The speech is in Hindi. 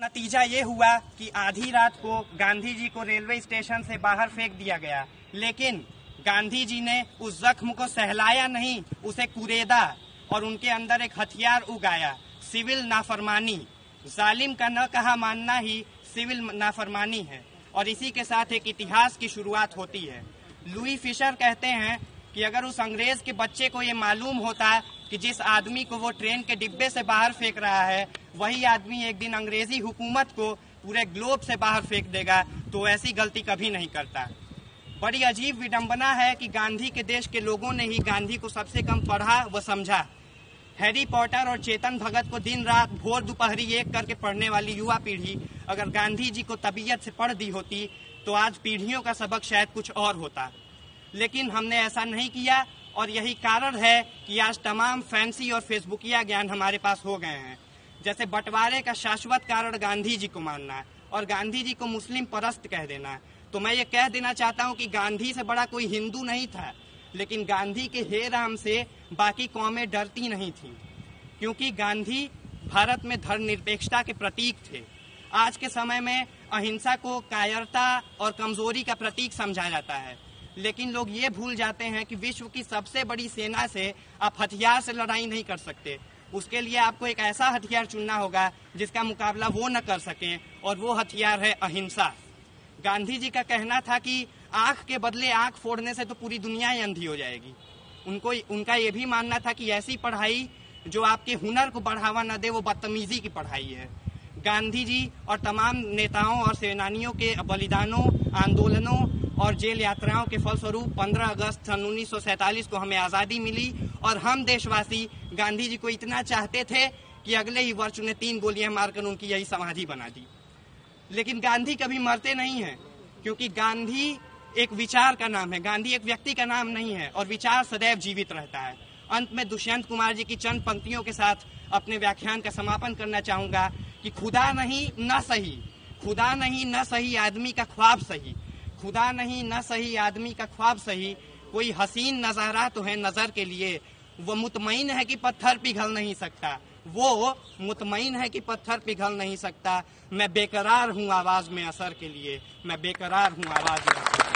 नतीजा ये हुआ कि आधी रात को गांधी जी को रेलवे स्टेशन से बाहर फेंक दिया गया, लेकिन गांधी जी ने उस जख्म को सहलाया नहीं, उसे कुरेदा और उनके अंदर एक हथियार उगाया, सिविल नाफरमानी। जालिम का न कहा मानना ही सिविल नाफरमानी है और इसी के साथ एक इतिहास की शुरुआत होती है। लुई फिशर कहते हैं कि अगर उस अंग्रेज के बच्चे को ये मालूम होता कि जिस आदमी को वो ट्रेन के डिब्बे से बाहर फेंक रहा है वही आदमी एक दिन अंग्रेजी हुकूमत को पूरे ग्लोब से बाहर फेंक देगा, तो ऐसी गलती कभी नहीं करता। बड़ी अजीब विडंबना है कि गांधी के देश के लोगों ने ही गांधी को सबसे कम पढ़ा व समझा। हैरी पॉटर और चेतन भगत को दिन रात भोर दोपहरी एक करके पढ़ने वाली युवा पीढ़ी अगर गांधी जी को तबीयत से पढ़ दी होती तो आज पीढ़ियों का सबक शायद कुछ और होता, लेकिन हमने ऐसा नहीं किया और यही कारण है कि आज तमाम फैंसी और फेसबुकिया ज्ञान हमारे पास हो गए हैं। जैसे बंटवारे का शाश्वत कारण गांधी जी को मानना और गांधी जी को मुस्लिम परस्त कह देना। तो मैं ये कह देना चाहता हूँ कि गांधी से बड़ा कोई हिंदू नहीं था, लेकिन गांधी के हे राम से बाकी कौमें डरती नहीं थी, क्योंकि गांधी भारत में धर्मनिरपेक्षता के प्रतीक थे। आज के समय में अहिंसा को कायरता और कमजोरी का प्रतीक समझा जाता है, लेकिन लोग ये भूल जाते हैं कि विश्व की सबसे बड़ी सेना से आप हथियार से लड़ाई नहीं कर सकते। उसके लिए आपको एक ऐसा हथियार चुनना होगा जिसका मुकाबला वो न कर सकें, और वो हथियार है अहिंसा। गांधी जी का कहना था कि आंख के बदले आंख फोड़ने से तो पूरी दुनिया ही अंधी हो जाएगी। उनका ये भी मानना था कि ऐसी पढ़ाई जो आपके हुनर को बढ़ावा न दे वो बदतमीजी की पढ़ाई है। गांधी जी और तमाम नेताओं और सेनानियों के बलिदानों, आंदोलनों और जेल यात्राओं के फलस्वरूप 15 अगस्त सन 1947 को हमें आज़ादी मिली और हम देशवासी गांधी जी को इतना चाहते थे कि अगले ही वर्ष उन्हें 3 गोलियां मारकर उनकी यही समाधि बना दी। लेकिन गांधी कभी मरते नहीं हैं, क्योंकि गांधी एक विचार का नाम है, गांधी एक व्यक्ति का नाम नहीं है और विचार सदैव जीवित रहता है। अंत में दुष्यंत कुमार जी की चंद पंक्तियों के साथ अपने व्याख्यान का समापन करना चाहूंगा कि खुदा नहीं न सही, खुदा नहीं न सही आदमी का ख्वाब सही, खुदा नहीं न सही आदमी का ख्वाब सही, कोई हसीन नजारा तो है नजर के लिए, वो मुतमईन है कि पत्थर पिघल नहीं सकता, वो मुतमईन है कि पत्थर पिघल नहीं सकता, मैं बेकरार हूँ आवाज में असर के लिए, मैं बेकरार हूँ आवाज में असर।